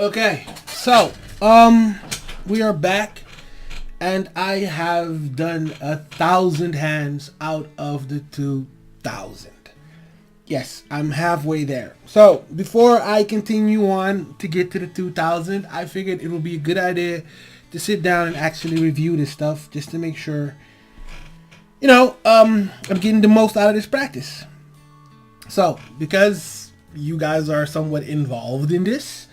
Okay, so we are back, and I have done 1,000 hands out of the 2,000. Yes, I'm halfway there. So before I continue on to get to the 2,000, I figured it would be a good idea to sit down and actually review this stuff just to make sure, I'm getting the most out of this practice. So because you guys are somewhat involved in this,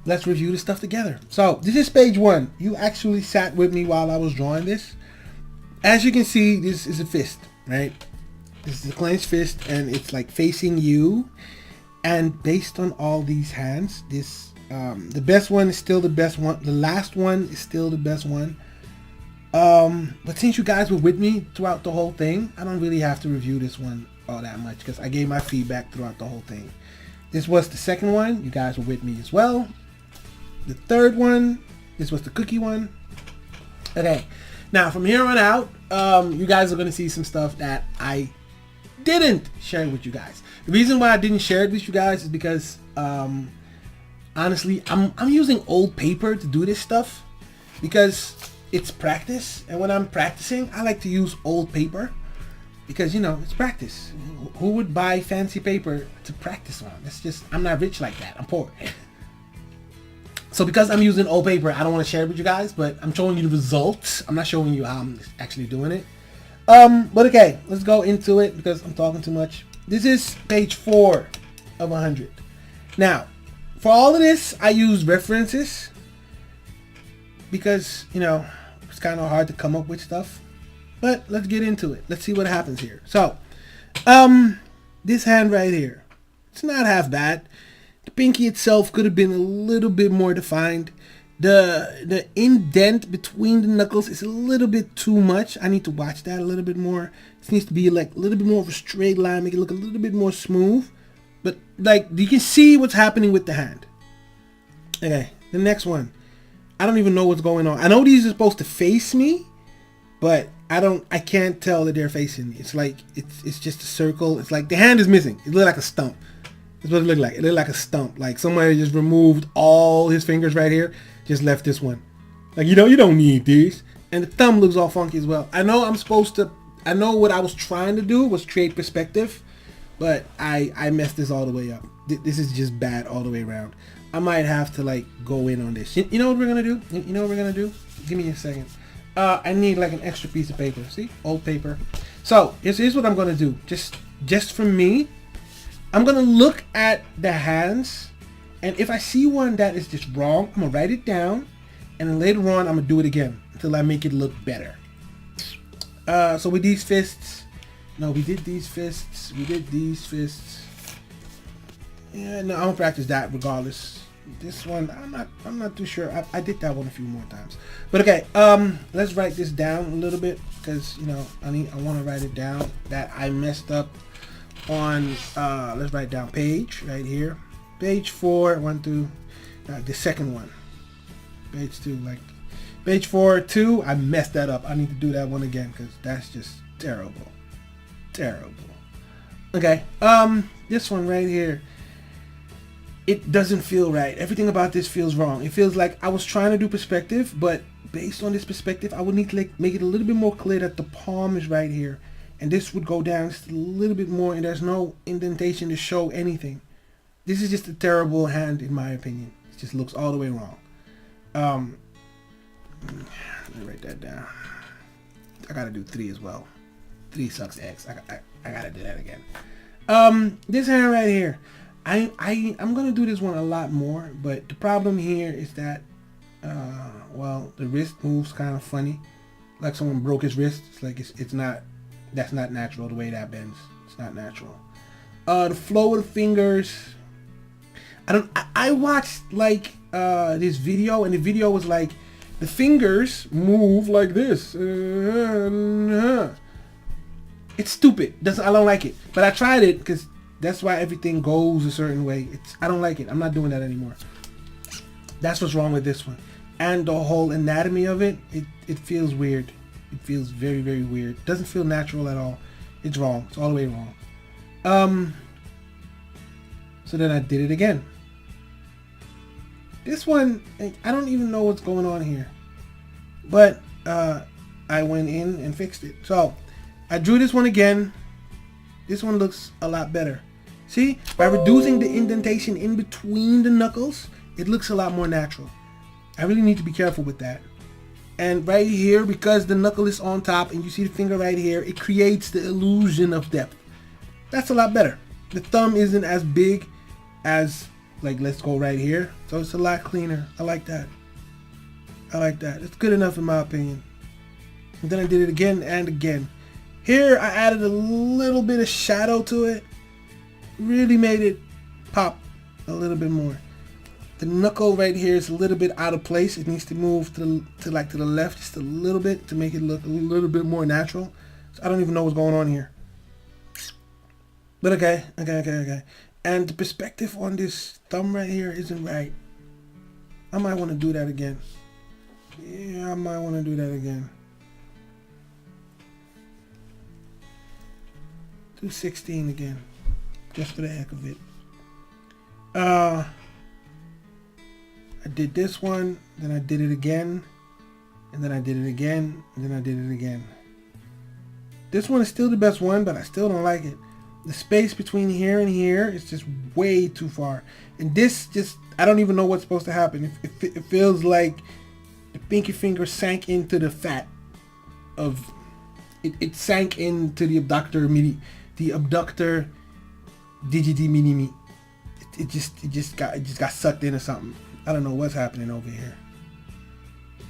let's review the stuff together. So this is page 1. You actually sat with me while I was drawing this. As you can see, this is a fist, right? This is a clenched fist, and it's like facing you. And based on all these hands, this the best one is still the best one. The last one is still the best one. But since you guys were with me throughout the whole thing, I don't really have to review this one all that much because I gave my feedback throughout the whole thing. This was the second one. You guys were with me as well. The third one, this was the cookie one. Okay, now from here on out, you guys are going to see some stuff that I didn't share with you guys. The reason why I didn't share it with you guys is because, honestly, I'm using old paper to do this stuff because it's practice. And when I'm practicing, I like to use old paper because, it's practice. Who would buy fancy paper to practice on? I'm not rich like that. I'm poor. So because I'm using old paper, I don't want to share it with you guys, but I'm showing you the results. I'm not showing you how I'm actually doing it. But okay, let's go into it because I'm talking too much. This is page 4 of 100. Now, for all of this, I use references because, it's kind of hard to come up with stuff. But let's get into it. Let's see what happens here. So, this hand right here, it's not half bad. The pinky itself could have been a little bit more defined. The indent between the knuckles is a little bit too much. I need to watch that a little bit more. This needs to be like a little bit more of a straight line, make it look a little bit more smooth. But like you can see what's happening with the hand. Okay, the next one. I don't even know what's going on. I know these are supposed to face me, but I can't tell that they're facing me. It's like it's just a circle. It's like the hand is missing. It looks like a stump. That's what it looked like. It looked like a stump. Like somebody just removed all his fingers right here, just left this one. Like, you don't need these. And the thumb looks all funky as well. I know what I was trying to do was create perspective, but I messed this all the way up. This is just bad all the way around. I might have to like go in on this. You know what we're gonna do? You know what we're gonna do? Give me a second. I need like an extra piece of paper. See? Old paper. So here's what I'm gonna do. Just for me, I'm gonna look at the hands, and if I see one that is just wrong, I'm gonna write it down, and then later on I'm gonna do it again until I make it look better. So with these fists, no, we did these fists. Yeah, no, I'm gonna practice that regardless. This one, I'm not too sure. I did that one a few more times, but okay. Let's write this down a little bit because I want to write it down that I messed up on. Let's write down page right here. Page 4, 1, 2. The second one. Page 2, like page 4, 2. I messed that up. I need to do that one again because that's just terrible. Okay. This one right here. It doesn't feel right. Everything about this feels wrong. It feels like I was trying to do perspective, but based on this perspective, I would need to make it a little bit more clear that the palm is right here. And this would go down just a little bit more, and there's no indentation to show anything. This is just a terrible hand, in my opinion. It just looks all the way wrong. Let me write that down. I gotta do 3 as well. 3 sucks X. I gotta do that again. This hand right here. I'm gonna do this one a lot more, but the problem here is that, the wrist moves kind of funny, like someone broke his wrist. It's like it's not. That's not natural the way that bends. It's not natural. The flow of the fingers. I watched like this video, and the video was like the fingers move like this. It's stupid. I don't like it. But I tried it because that's why everything goes a certain way. I don't like it. I'm not doing that anymore. That's what's wrong with this one. And the whole anatomy of it feels weird. It feels very, very weird. It doesn't feel natural at all. It's wrong. It's all the way wrong. So then I did it again. This one, I don't even know what's going on here. But I went in and fixed it. So I drew this one again. This one looks a lot better. See, by reducing the indentation in between the knuckles, it looks a lot more natural. I really need to be careful with that. And right here, because the knuckle is on top and you see the finger right here, it creates the illusion of depth. That's a lot better. The thumb isn't as big as, like, let's go right here. So it's a lot cleaner. I like that. I like that. It's good enough in my opinion. And then I did it again and again. Here I added a little bit of shadow to it. Really made it pop a little bit more. The knuckle right here is a little bit out of place. It needs to move to the left just a little bit to make it look a little bit more natural. So I don't even know what's going on here. But okay. And the perspective on this thumb right here isn't right. I might want to do that again. Yeah, I might want to do that again. Do 16 again. Just for the heck of it. I did this one, then I did it again, and then I did it again, and then I did it again. This one is still the best one, but I still don't like it. The space between here and here is just way too far. And this just, I don't even know what's supposed to happen. It feels like the pinky finger sank into the fat of, it sank into the abductor digiti minimi. It just got sucked in or something. I don't know what's happening over here.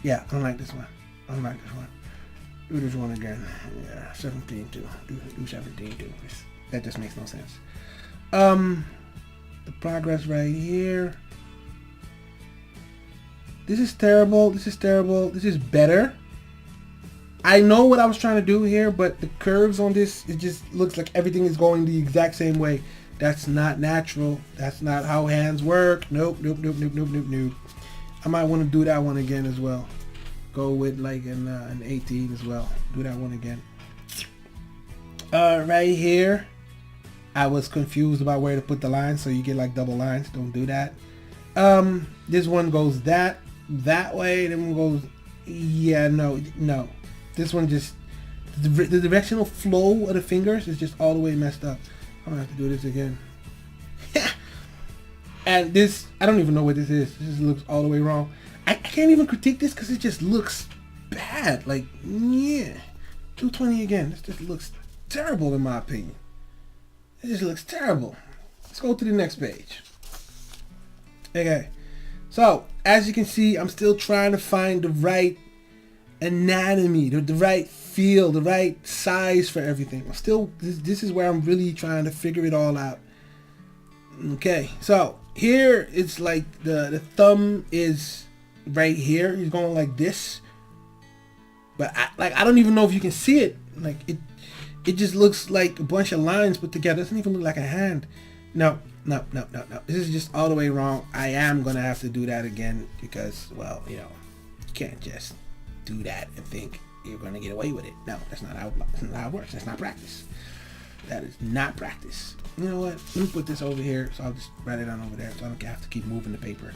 Yeah, I don't like this one. I don't like this one. Do this one again. Yeah, 17 too. Do 17 too. That just makes no sense. The progress right here. This is terrible. This is terrible. This is better. I know what I was trying to do here, but the curves on this, it just looks like everything is going the exact same way. That's not natural. That's not how hands work. Nope. I might want to do that one again as well. Go with like an 18 as well. Do that one again. Right here, I was confused about where to put the lines, so you get like double lines. Don't do that. This one goes that way, then one goes, yeah, no. This one just, the directional flow of the fingers is just all the way messed up. I'm gonna have to do this again. And this, I don't even know what this is. This just looks all the way wrong. I can't even critique this because it just looks bad. Like, yeah. 220 again. This just looks terrible in my opinion. It just looks terrible. Let's go to the next page. Okay. So, as you can see, I'm still trying to find the right anatomy, the right feel, the right size for everything. I'm still, this is where I'm really trying to figure it all out. Okay, so here it's like the thumb is right here. He's going like this, but I don't even know if you can see it. Like it just looks like a bunch of lines put together. It doesn't even look like a hand. No. This is just all the way wrong. I am gonna have to do that again because, well, you can't just do that and think you're gonna get away with it. No, that's not how it works. That's not practice. That is not practice. You know what? Let me put this over here, so I'll just write it on over there, so I don't have to keep moving the paper.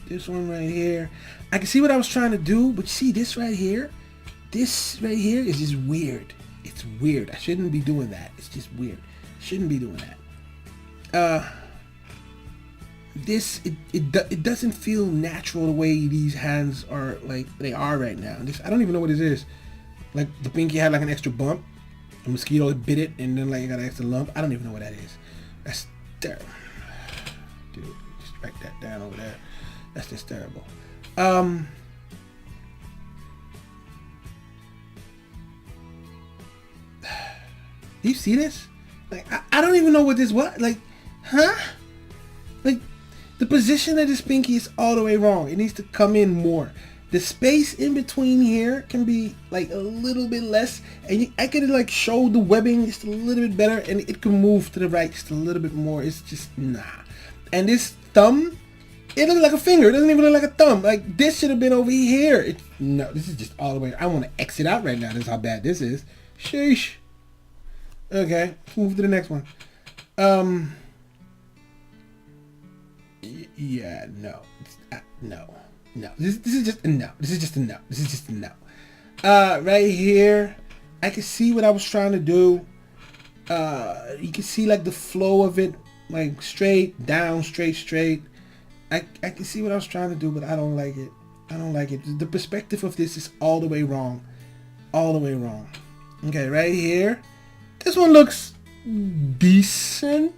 This one right here. I can see what I was trying to do, but see this right here? This right here is just weird. It's weird. I shouldn't be doing that. It's just weird. Shouldn't be doing that. This it doesn't feel natural the way these hands are, like they are right now. This, I don't even know what this is. Like the pinky had like an extra bump. A mosquito bit it and then like it got an extra lump. I don't even know what that is. That's terrible. Dude, just write that down over there. That's just terrible. Do you see this? Like I don't even know what this was. Like, huh? Like the position of this pinky is all the way wrong. It needs to come in more. The space in between here can be like a little bit less, and I could like show the webbing just a little bit better, and it can move to the right just a little bit more. It's just nah. And this thumb, it looks like a finger. It doesn't even look like a thumb. Like this should have been over here. No, this is just all the way. I want to exit out right now. This is how bad this is. Sheesh. Okay, let's move to the next one. Yeah, no. No. No. This is just a no. This is just a no. This is just a no. Right here, I can see what I was trying to do. You can see like the flow of it, like straight down, straight. I can see what I was trying to do, but I don't like it. I don't like it. The perspective of this is all the way wrong. All the way wrong. Okay, right here. This one looks decent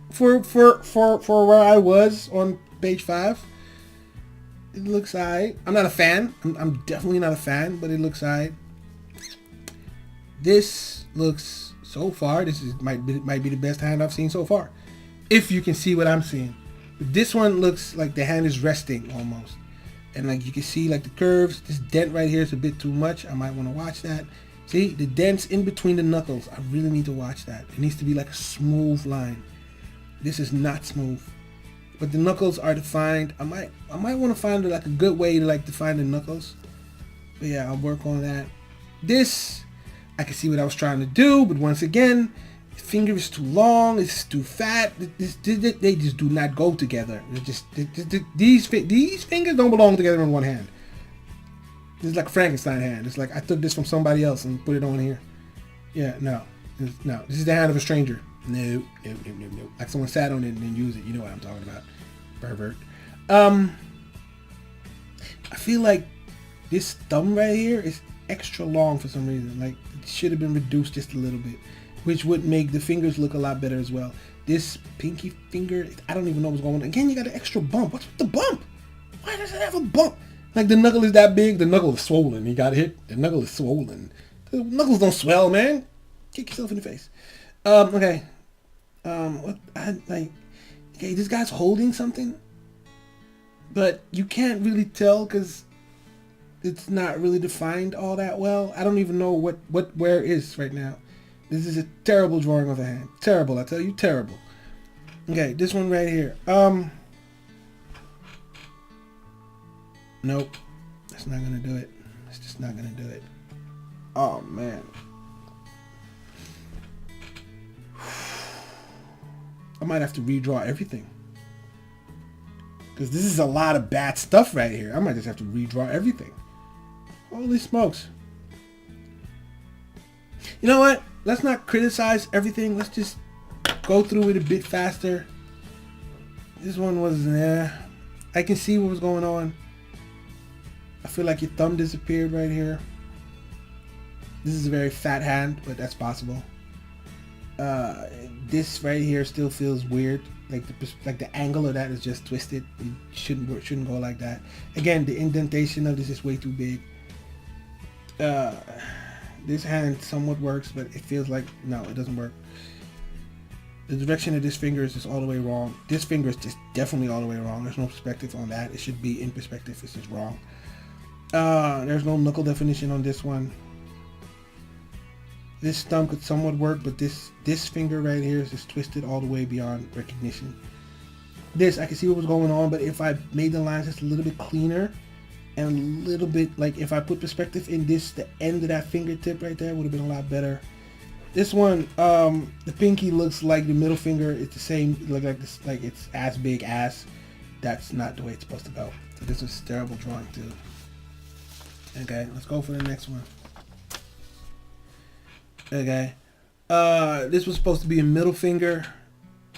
for where I was on page 5. It looks alright. I'm not a fan. I'm definitely not a fan, but it looks alright. This looks, so far, this is might be the best hand I've seen so far, if you can see what I'm seeing. But this one looks like the hand is resting almost, and like you can see like the curves. This dent right here is a bit too much. I might want to watch that. See the dents in between the knuckles. I really need to watch that. It needs to be like a smooth line. This is not smooth, but the knuckles are defined. I might want to find like a good way to like define the knuckles. But yeah, I'll work on that. This, I can see what I was trying to do, but once again, the finger is too long. It's too fat. They just do not go together. These fingers don't belong together in one hand. This is like a Frankenstein hand. It's like I took this from somebody else and put it on here. Yeah, no. This is the hand of a stranger. No. Like someone sat on it and then used it. You know what I'm talking about. Pervert. I feel like this thumb right here is extra long for some reason. Like it should have been reduced just a little bit, which would make the fingers look a lot better as well. This pinky finger, I don't even know what's going on. Again, you got an extra bump. What's with the bump? Why does it have a bump? Like the knuckle is that big, the knuckle is swollen. He got hit. The knuckle is swollen. The knuckles don't swell, man. Kick yourself in the face. Okay. Okay, this guy's holding something, but you can't really tell because it's not really defined all that well. I don't even know where is right now. This is a terrible drawing of the hand. Terrible, I tell you, terrible. Okay, this one right here. Nope. That's not gonna do it. It's just not gonna do it. Oh man. I might have to redraw everything, because this is a lot of bad stuff right here. I might just have to redraw everything. Holy smokes. You know what? Let's not criticize everything. Let's just go through it a bit faster. This one was, I can see what was going on. I feel like your thumb disappeared right here. This is a very fat hand, but that's possible. This right here still feels weird. Like the angle of that is just twisted. It shouldn't go like that. Again, the indentation of this is way too big. This hand somewhat works, but it feels like no, it doesn't work. The direction of this finger is just all the way wrong. This finger is just definitely all the way wrong. There's no perspective on that. It should be in perspective. It's just wrong. There's no knuckle definition on this one. This thumb could somewhat work, but this finger right here is just twisted all the way beyond recognition. This, I can see what was going on, but if I made the lines just a little bit cleaner and a little bit, like if I put perspective in this, the end of that fingertip right there would have been a lot better. This one, the pinky looks like the middle finger. It's the same, like this, like it's as big as. That's not the way it's supposed to go. So this was terrible drawing too. Okay, let's go for the next one. Okay, this was supposed to be a middle finger,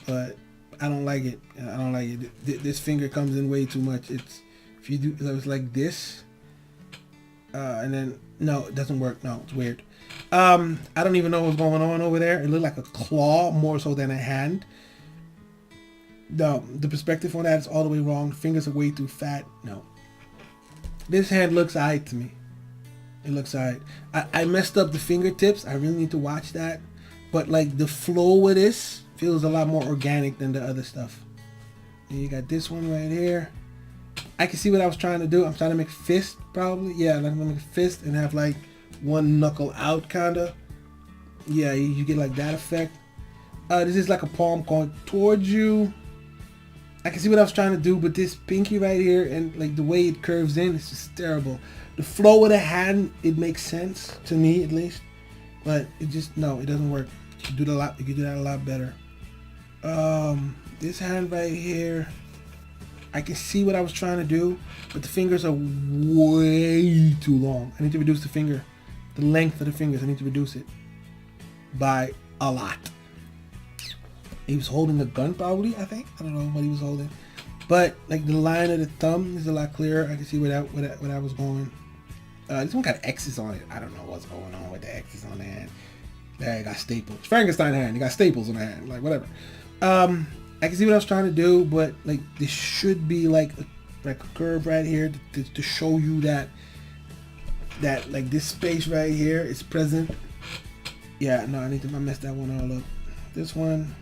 but I don't like it. I don't like it. This finger comes in way too much. It's, if you do, it was like this, and then no, it doesn't work. No, it's weird. I don't even know what's going on over there. It looked like a claw more so than a hand. No, the perspective on that is all the way wrong. The fingers are way too fat. No, this hand looks alright to me. It looks alright. I messed up the fingertips. I really need to watch that. But like the flow with this feels a lot more organic than the other stuff. And you got this one right here. I can see what I was trying to do. I'm trying to make a fist probably. Yeah, I'm gonna make a fist and have like one knuckle out kinda. Yeah, you get like that effect. This is like a palm going towards you. I can see what I was trying to do, but this pinky right here and like the way it curves in, it's just terrible. The flow of the hand, it makes sense to me at least, but it just, no, it doesn't work. You could do that a lot better. This hand right here, I can see what I was trying to do, but the fingers are way too long. I need to reduce the finger, the length of the fingers. I need to reduce it by a lot. He was holding a gun, probably. I think, I don't know what he was holding, but like the line of the thumb is a lot clearer. I can see where that was going. This one got X's on it. I don't know what's going on with the X's on the hand. There, it got staples. Frankenstein hand. You got staples on the hand. Like whatever. I can see what I was trying to do, but like this should be like a curve right here to show you that like this space right here is present. Yeah, no, I need to mess that one all up. This one,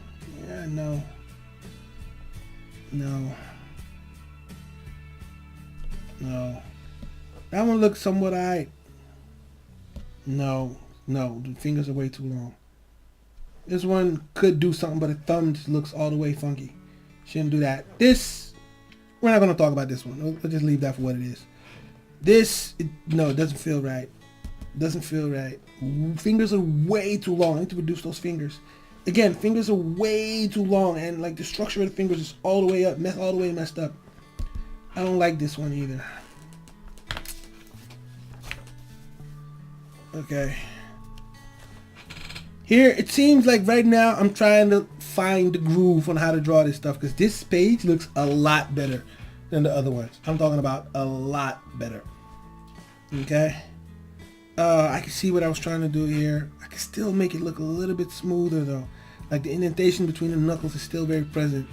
yeah, no. That one looks somewhat alright. No, the fingers are way too long. This one could do something, but the thumb just looks all the way funky. Shouldn't do that. This, we're not going to talk about this one. Let's just leave that for what it is. This, no, it doesn't feel right. Doesn't feel right. Fingers are way too long. I need to reduce those fingers. Again, fingers are way too long, and like the structure of the fingers is all the way up, all the way messed up. I don't like this one either. Okay. Here, it seems like right now I'm trying to find the groove on how to draw this stuff, because this page looks a lot better than the other ones. I'm talking about a lot better. Okay. I can see what I was trying to do here. I can still make it look a little bit smoother though. Like the indentation between the knuckles is still very present.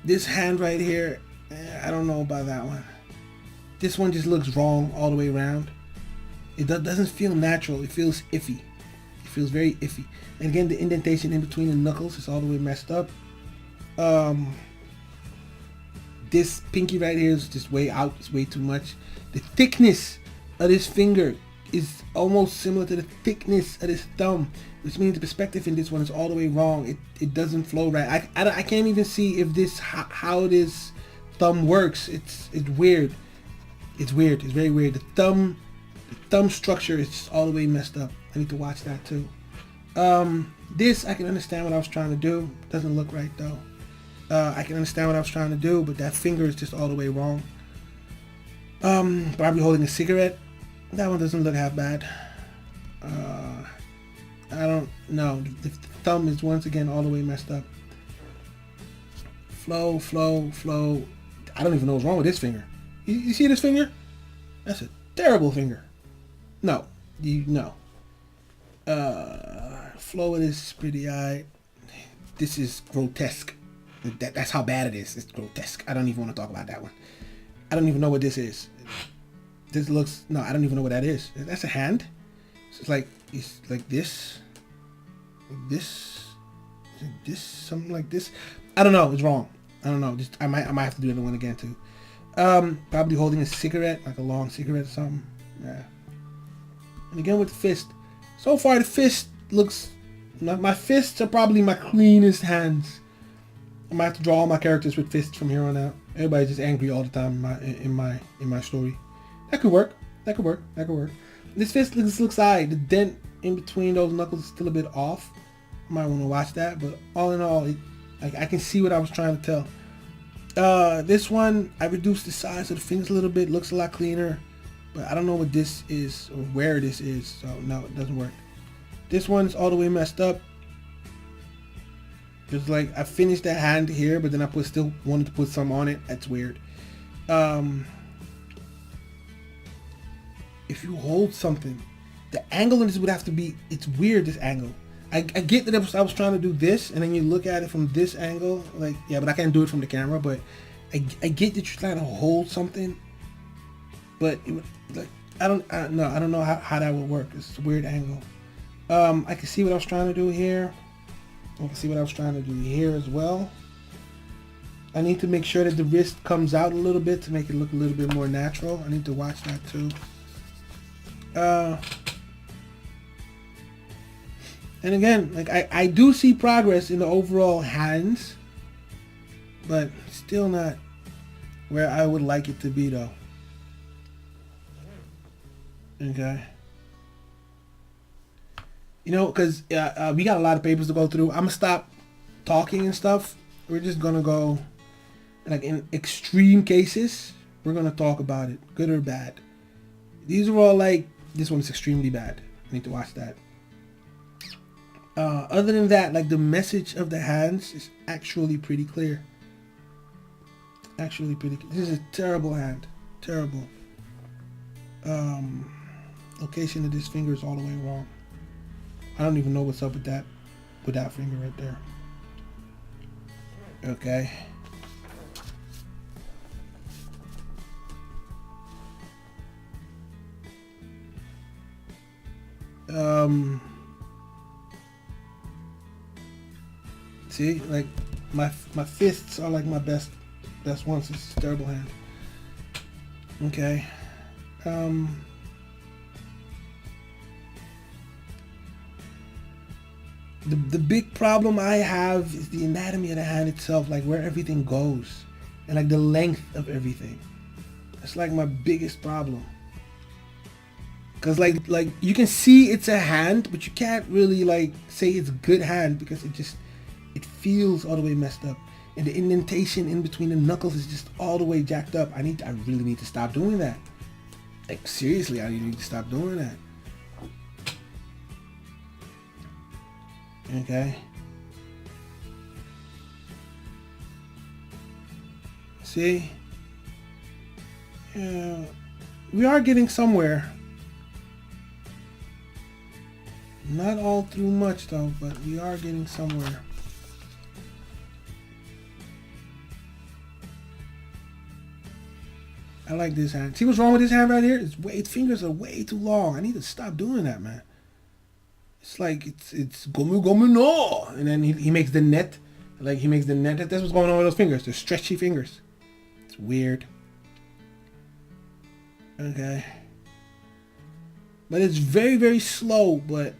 This hand right here, I don't know about that one. This one just looks wrong all the way around. It doesn't feel natural. It feels iffy. It feels very iffy. And again, the indentation in between the knuckles is all the way messed up. This pinky right here is just way out. It's way too much. The thickness of this finger is almost similar to the thickness of this thumb, which means the perspective in this one is all the way wrong. It doesn't flow right. I can't even see if this how this thumb works. It's weird. It's weird. It's very weird. The thumb structure is just all the way messed up. I need to watch that too. This I can understand what I was trying to do. Doesn't look right though. I can understand what I was trying to do, but that finger is just all the way wrong. Probably holding a cigarette. That one doesn't look half bad. I don't know. The thumb is once again all the way messed up. Flow. I don't even know what's wrong with this finger. You see this finger? That's a terrible finger. No. Flow of this is pretty alright. This is grotesque. That's how bad it is. It's grotesque. I don't even want to talk about that one. I don't even know what this is. This looks, no, I don't even know what that is. That's a hand. So it's like this, something like this. I don't know. It's wrong. I don't know. I might have to do that one again too. Probably holding a cigarette, like a long cigarette or something. Yeah. And again with the fist. So far the fist looks, my fists are probably my cleanest hands. I might have to draw all my characters with fists from here on out. Everybody's just angry all the time in my story. That could work. This fist looks alright. The dent in between those knuckles is still a bit off. I might want to watch that, but all in all, I can see what I was trying to tell. This one, I reduced the size of the fingers a little bit. Looks a lot cleaner, but I don't know what this is or where this is, so no, it doesn't work. This one's all the way messed up. It's like I finished that hand here, but then I still wanted to put some on it. That's weird. If you hold something, the angle in this would have to be, it's weird, this angle. I get that I was trying to do this, and then you look at it from this angle, like, yeah, but I can't do it from the camera, but I get that you're trying to hold something, but it would, like, I don't know how that would work. It's a weird angle. I can see what I was trying to do here. I can see what I was trying to do here as well. I need to make sure that the wrist comes out a little bit to make it look a little bit more natural. I need to watch that too. And again, like I do see progress in the overall hands, but still not where I would like it to be though. Okay. You know, because we got a lot of papers to go through. I'm gonna stop talking and stuff. We're just gonna go like in extreme cases, we're gonna talk about it, good or bad. These are all like, this one's extremely bad. I need to watch that. Other than that, like the message of the hands is actually pretty clear. Actually pretty clear. This is a terrible hand. Terrible. Location of this finger is all the way wrong. I don't even know what's up with that finger right there. Okay. See, like my fists are like my best ones. It's a terrible hand. Okay. The big problem I have is the anatomy of the hand itself, like where everything goes, and like the length of everything. That's like my biggest problem. Cause like you can see it's a hand, but you can't really like say it's a good hand because it feels all the way messed up, and the indentation in between the knuckles is just all the way jacked up. I really need to stop doing that. Like seriously, I need to stop doing that. Okay. See? Yeah, we are getting somewhere. Not all through much though, but we are getting somewhere. I like this hand. See what's wrong with this hand right here? Its fingers are way too long. I need to stop doing that, man. It's like it's gomu gomu no, and then he makes the net, like he makes the net. That's what's going on with those fingers. They're stretchy fingers. It's weird. Okay. But it's very, very slow, but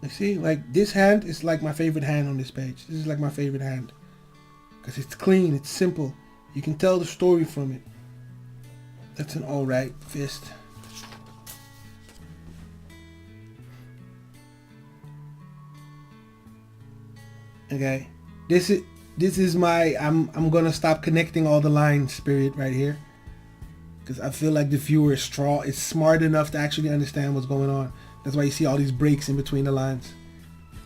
you see, like this hand is like my favorite hand on this page. This is like my favorite hand. Because it's clean, it's simple. You can tell the story from it. That's an alright fist. Okay. This is my I'm gonna stop connecting all the lines spirit right here. Because I feel like the viewer is smart enough to actually understand what's going on. That's why you see all these breaks in between the lines.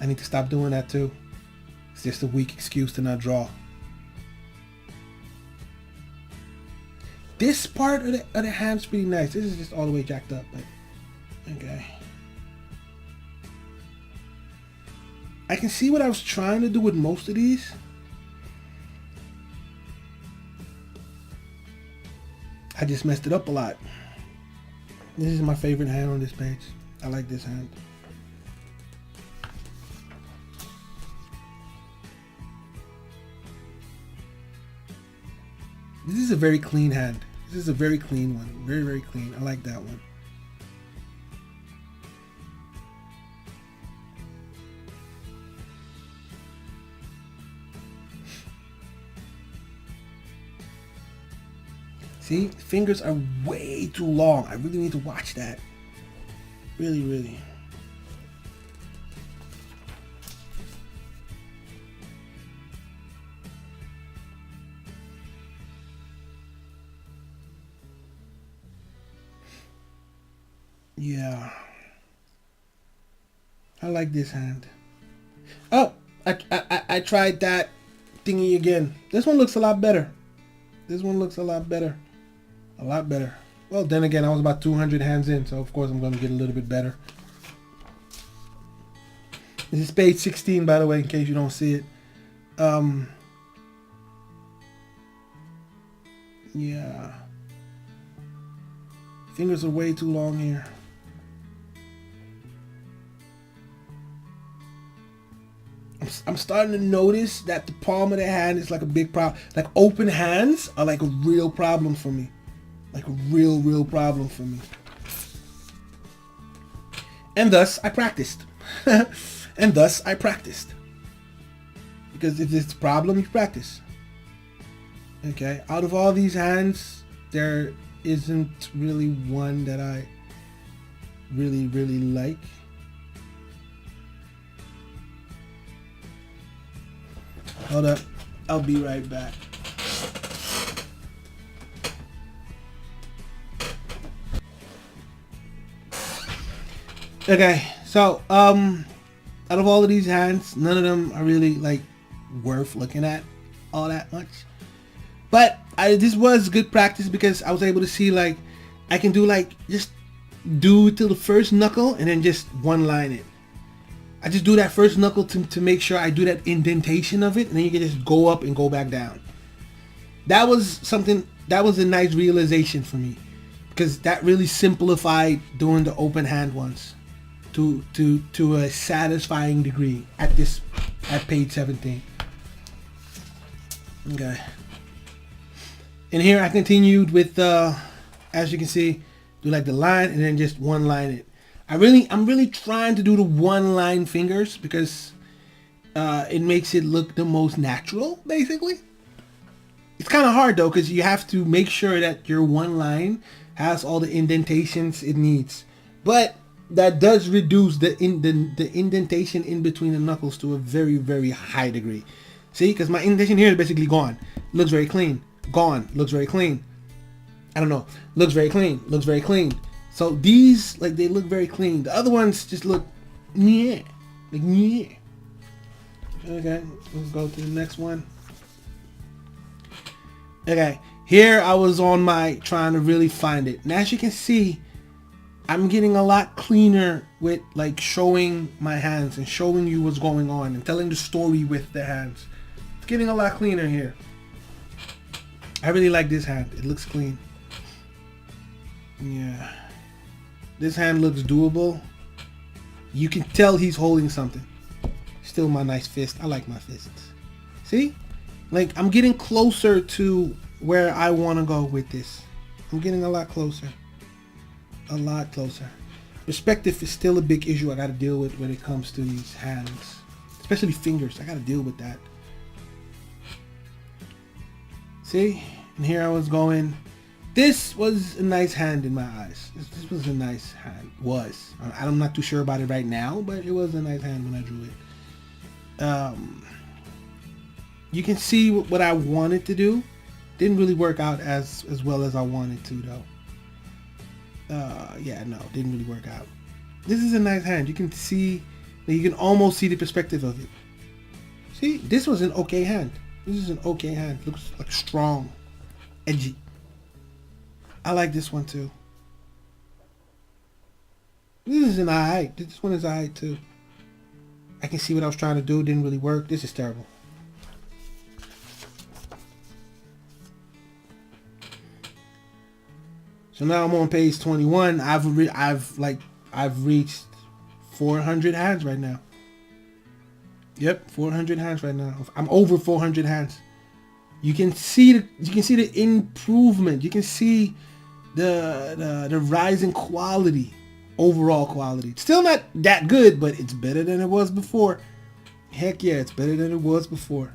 I need to stop doing that too. It's just a weak excuse to not draw. This part of the hand's pretty nice. This is just all the way jacked up, but okay. I can see what I was trying to do with most of these. I just messed it up a lot. This is my favorite hand on this page. I like this hand. This is a very clean hand. This is a very clean one. Very, very clean. I like that one. See, fingers are way too long. I really need to watch that. Really, really. Yeah. I like this hand. Oh, I tried that thingy again. This one looks a lot better. This one looks a lot better. A lot better. Well, then again, I was about 200 hands in, so of course I'm going to get a little bit better. This is page 16, by the way, in case you don't see it. Yeah. Fingers are way too long here. I'm starting to notice that the palm of the hand is like a big problem. Like open hands are like a real problem for me. Like a real problem for me. And thus I practiced. And thus I practiced. Because if it's a problem, you practice. Okay, out of all these hands, there isn't really one that I really like. Hold up. I'll be right back. Okay, so out of all of these hands, none of them are really like worth looking at all that much. But this was good practice because I was able to see like I can do like just do till the first knuckle and then just one line it. I just do that first knuckle to make sure I do that indentation of it, and then you can just go up and go back down. That was something, that was a nice realization for me because that really simplified doing the open hand ones to a satisfying degree at page 17. Okay. And here I continued with as you can see, do like the line and then just one line it. I'm really trying to do the one line fingers because it makes it look the most natural, basically. It's kind of hard though because you have to make sure that your one line has all the indentations it needs. But that does reduce the indentation in between the knuckles to a very, very high degree. See, because my indentation here is basically gone. Looks very clean. Gone. Looks very clean. I don't know. Looks very clean. Looks very clean. So these, like, they look very clean. The other ones just look, yeah, like, yeah. Okay, let's go to the next one. Okay, here I was on my trying to really find it. And as you can see, I'm getting a lot cleaner with like showing my hands and showing you what's going on and telling the story with the hands. It's getting a lot cleaner here. I really like this hand. It looks clean. Yeah. This hand looks doable. You can tell he's holding something. Still my nice fist. I like my fists. See? Like, I'm getting closer to where I want to go with this. I'm getting a lot closer. A lot closer. Perspective is still a big issue I got to deal with when it comes to these hands. Especially fingers. I got to deal with that. See? And here I was going. This was a nice hand in my eyes. This was a nice hand. Was. I'm not too sure about it right now, but it was a nice hand when I drew it. You can see what I wanted to do. Didn't really work out as well as I wanted to, though. Yeah, no, didn't really work out. This is a nice hand. You can see, you can almost see the perspective of it. See, this was an okay hand. This is an okay hand. Looks like strong, edgy. I like this one too. This is an alright. This one is alright too. I can see what I was trying to do. Didn't really work. This is terrible. So now I'm on page 21. I've reached 400 hands right now. Yep, 400 hands right now. I'm over 400 hands. You can see the improvement. You can see the rising quality, overall quality. Still not that good, but it's better than it was before. Heck yeah, it's better than it was before.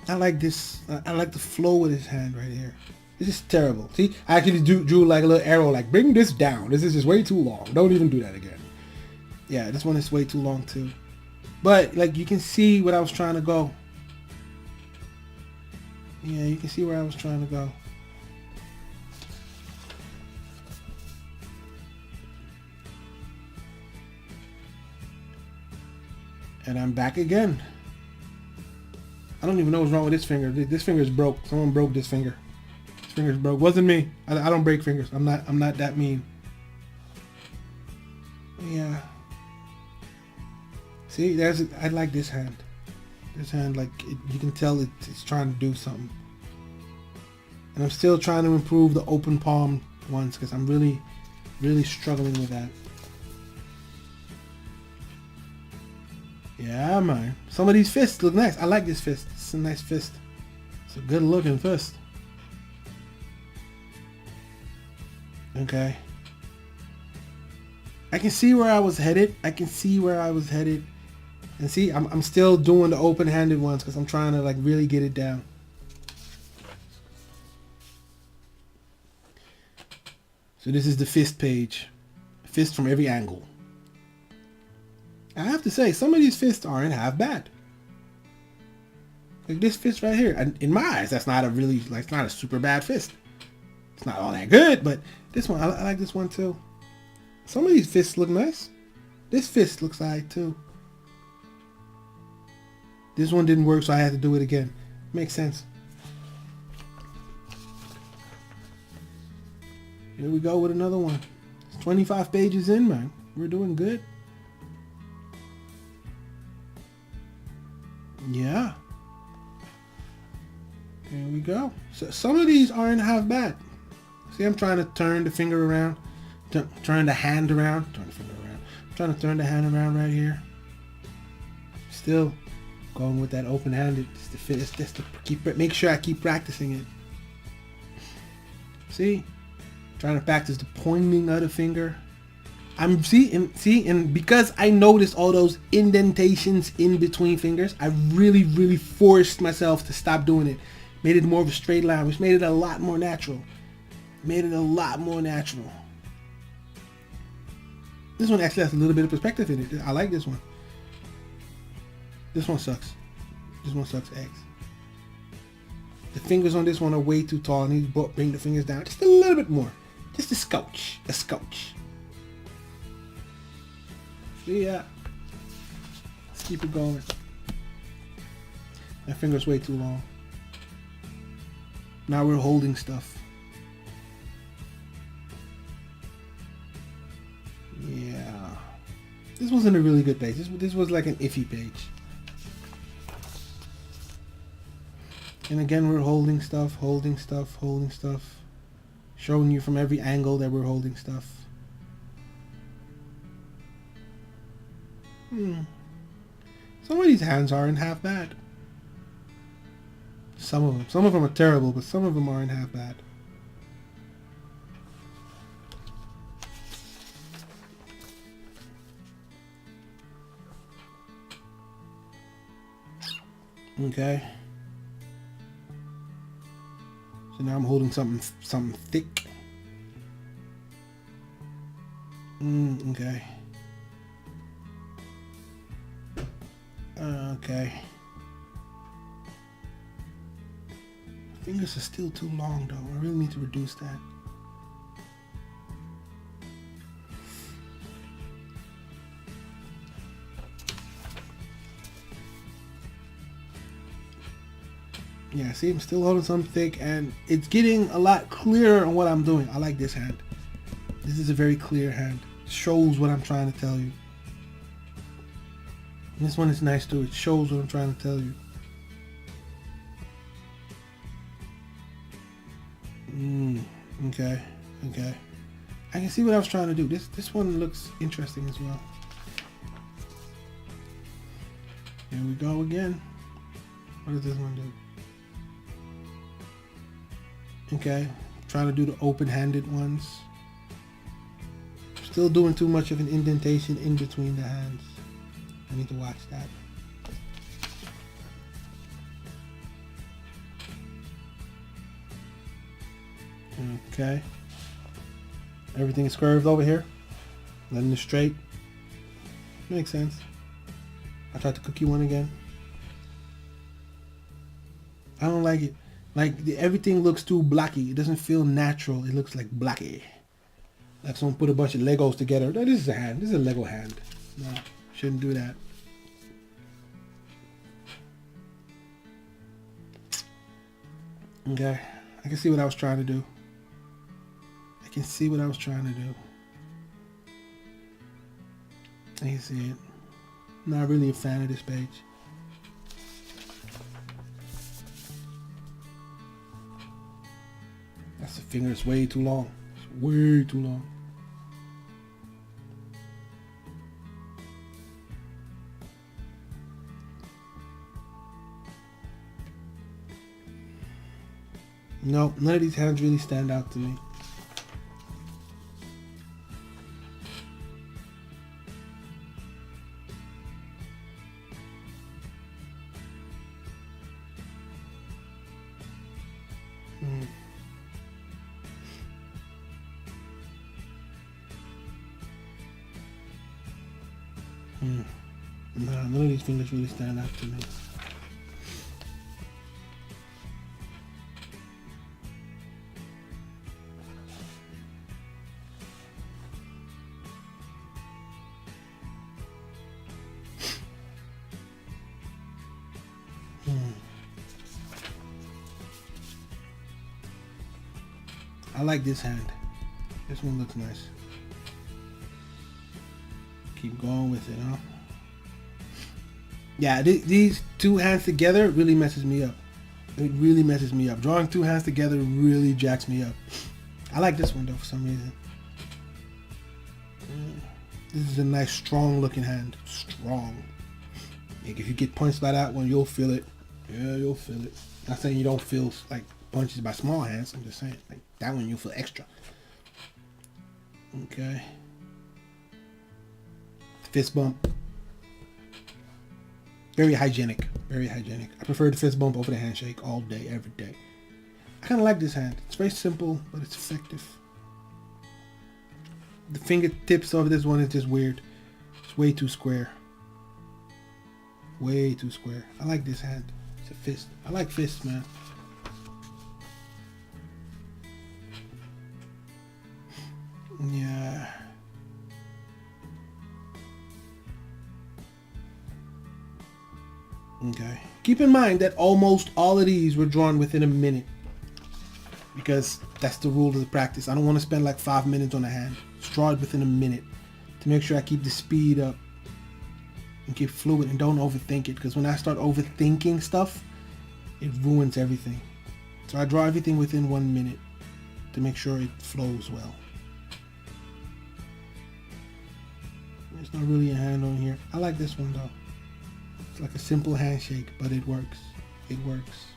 I like this. I like the flow of this hand right here. This is terrible. See, I actually drew like a little arrow, like bring this down. This is just way too long. Don't even do that again. Yeah, this one is way too long too. But like you can see what I was trying to go. Yeah, you can see where I was trying to go. And I'm back again. I don't even know what's wrong with this finger. This finger is broke. Someone broke this finger. This finger's broke. Wasn't me. I don't break fingers. I'm not that mean. Yeah. See, I like this hand. This hand, like you can tell it's trying to do something. And I'm still trying to improve the open palm ones because I'm really, really struggling with that. Yeah, man. Some of these fists look nice. I like this fist. It's a nice fist. It's a good looking fist. Okay. I can see where I was headed. And see, I'm still doing the open-handed ones because I'm trying to like really get it down. So this is the fist page. Fist from every angle. I have to say, some of these fists aren't half bad. Like this fist right here. And in my eyes, that's not a really, like, it's not a super bad fist. It's not all that good, but this one, I like this one too. Some of these fists look nice. This fist looks alright too. This one didn't work, so I had to do it again. Makes sense. Here we go with another one. It's 25 pages in, man. We're doing good. Yeah. Here we go. So some of these aren't half bad. See, I'm trying to turn the finger around. Turn the hand around. Turn the finger around. I'm trying to turn the hand around right here. Still going with that open-handed. Just to make sure I keep practicing it. See? Trying to practice the pointing of the finger. And because I noticed all those indentations in between fingers, I really forced myself to stop doing it. Made it more of a straight line, which made it a lot more natural. This one actually has a little bit of perspective in it. I like this one. This one sucks. Eggs. The fingers on this one are way too tall. I need to bring the fingers down just a little bit more. Just a scotch. Yeah. Let's keep it going. My finger's way too long. Now we're holding stuff. Yeah. This wasn't a really good page. This was like an iffy page. And again, we're holding stuff. Showing you from every angle that we're holding stuff. Some of these hands aren't half bad. Some of them are terrible, but some of them aren't half bad. Okay. So now I'm holding something thick. Okay. Okay. Fingers are still too long though. I really need to reduce that. Yeah, see, I'm still holding something thick and it's getting a lot clearer on what I'm doing. I like this hand. This is a very clear hand. It shows what I'm trying to tell you. And this one is nice too. It shows what I'm trying to tell you. Okay. I can see what I was trying to do. This one looks interesting as well. Here we go again. What does this one do? Okay, trying to do the open-handed ones. Still doing too much of an indentation in between the hands. I need to watch that. Okay. Everything is curved over here. Letting it straight. Makes sense. I tried to cookie one again. I don't like it. Like everything looks too blocky. It doesn't feel natural. It looks like blocky. Like someone put a bunch of Legos together. No, this is a hand. This is a Lego hand. No, shouldn't do that. Okay, I can see what I was trying to do. I can see it. Not really a fan of this page. That's the finger. It's way too long. It's way too long. No, none of these hands really stand out to me. No, none of these fingers really stand out to me. I like this hand. This one looks nice. Keep going with it, huh? Yeah, these two hands together really messes me up. It really messes me up. Drawing two hands together really jacks me up. I like this one though for some reason. This is a nice strong looking hand. Strong. Like if you get punched by that one, you'll feel it. Yeah, you'll feel it. Not saying you don't feel like punches by small hands. I'm just saying like that one you'll feel extra. Okay. Fist bump. Very hygienic. Very hygienic. I prefer the fist bump over the handshake all day, every day. I kind of like this hand. It's very simple, but it's effective. The fingertips of this one is just weird. It's way too square. Way too square. I like this hand. It's a fist. I like fists, man. Yeah. Okay. Keep in mind that almost all of these were drawn within a minute. Because that's the rule of the practice. I don't want to spend like 5 minutes on a hand. Just draw it within a minute. To make sure I keep the speed up. And keep fluid and don't overthink it. Because when I start overthinking stuff, it ruins everything. So I draw everything within 1 minute. To make sure it flows well. There's not really a hand on here. I like this one though. It's like a simple handshake, but it works. It works.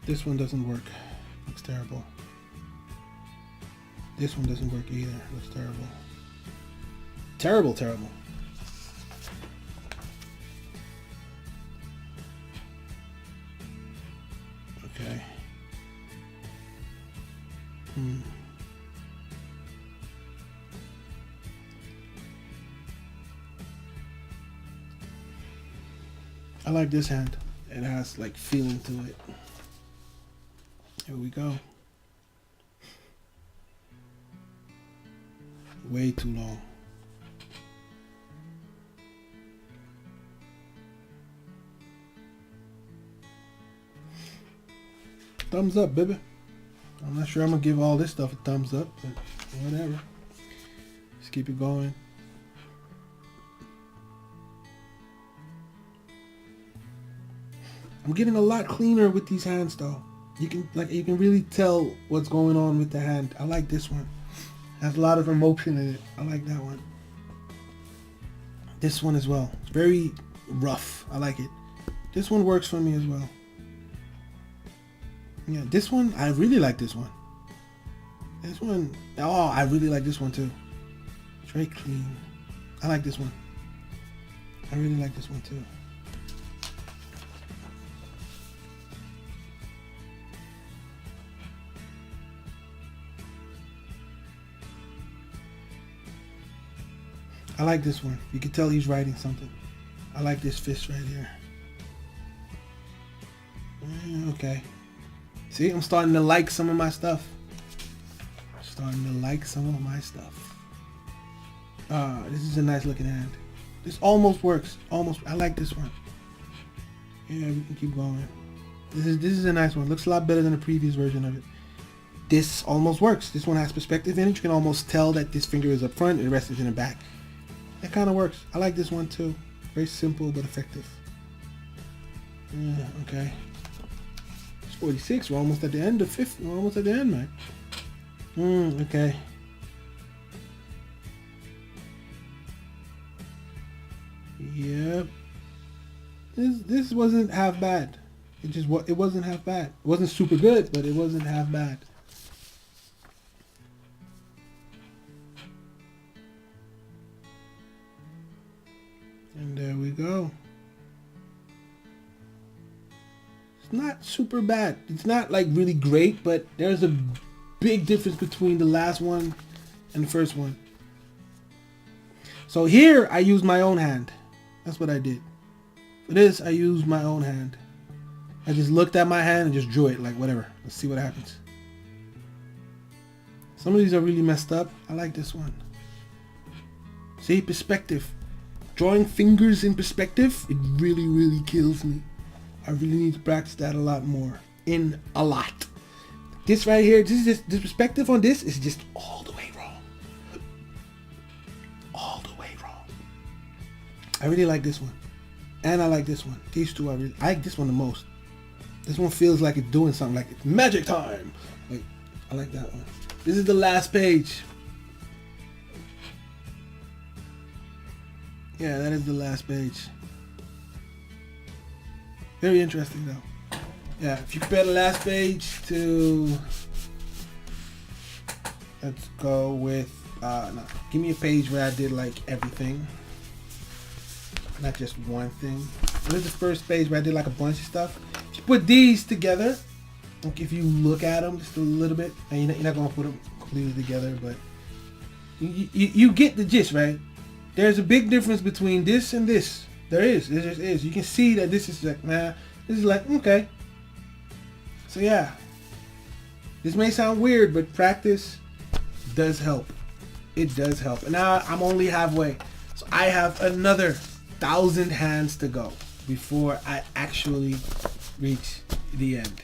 This one doesn't work. Looks terrible. This one doesn't work either. Looks terrible. Terrible, terrible. Okay. I like this hand. It has like feeling to it. Here we go. Way too long. Thumbs up, baby. I'm not sure I'm gonna give all this stuff a thumbs up, but whatever. Just keep it going. I'm getting a lot cleaner with these hands though. You can really tell what's going on with the hand. I like this one. Has a lot of emotion in it. I like that one. This one as well. It's very rough. I like it. This one works for me as well. Yeah, this one, I really like this one. This one, oh, I really like this one too. It's very clean. I like this one. I really like this one too. I like this one. You can tell he's writing something. I like this fist right here. Okay. See, I'm starting to like some of my stuff. This is a nice looking hand. This almost works. Almost. I like this one. Yeah, we can keep going. This is a nice one. Looks a lot better than the previous version of it. This almost works. This one has perspective in it. You can almost tell that this finger is up front and the rest is in the back. That kind of works. I like this one too. Very simple but effective. Yeah, okay. 46. We're almost at the end of 50. We're almost at the end, man. Okay. Yep. This wasn't half bad. It wasn't half bad. It wasn't super good, but it wasn't half bad. And there we go. It's not super bad. It's not like really great, but there's a big difference between the last one and the first one. So here I used my own hand. That's what I did. For this, I used my own hand. I just looked at my hand and just drew it like whatever. Let's see what happens. Some of these are really messed up. I like this one. See, perspective. Drawing fingers in perspective, it really, really kills me. I really need to practice that a lot more. A lot. This right here, this perspective on this is just all the way wrong. All the way wrong. I really like this one. And I like this one. These two I like this one the most. This one feels like it's doing something, like it's magic time. Like, I like that one. This is the last page. Yeah, that is the last page. Very interesting though. Yeah, if you compare the last page to, let's go with, no, give me a page where I did like everything, not just one thing. This is the first page where I did like a bunch of stuff. If you put these together, like if you look at them just a little bit, and you're not gonna put them completely together, but you get the gist, right? There's a big difference between this and this. There is. There just is. You can see that this is like, nah, this is like, okay. So yeah. This may sound weird, but practice does help. It does help. And now I'm only halfway. So I have another 1,000 hands to go before I actually reach the end.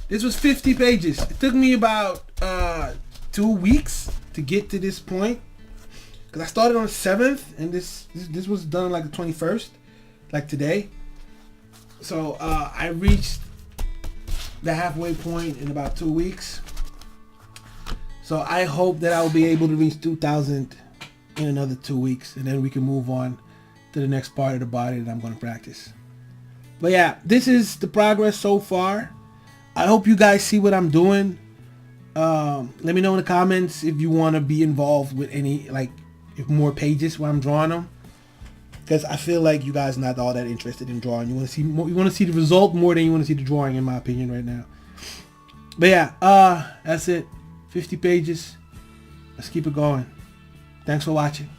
This was 50 pages. It took me about 2 weeks to get to this point. Because I started on the 7th, and this was done like the 21st, like today. So I reached the halfway point in about 2 weeks. So I hope that I will be able to reach 2,000 in another 2 weeks, and then we can move on to the next part of the body that I'm going to practice. But yeah, this is the progress so far. I hope you guys see what I'm doing. Let me know in the comments if you want to be involved with any, like, if more pages where I'm drawing them, because I feel like you guys are not all that interested in drawing. You want to see more, you want to see the result more than you want to see the drawing, in my opinion, right now. But yeah, that's it. 50 pages. Let's keep it going. Thanks for watching.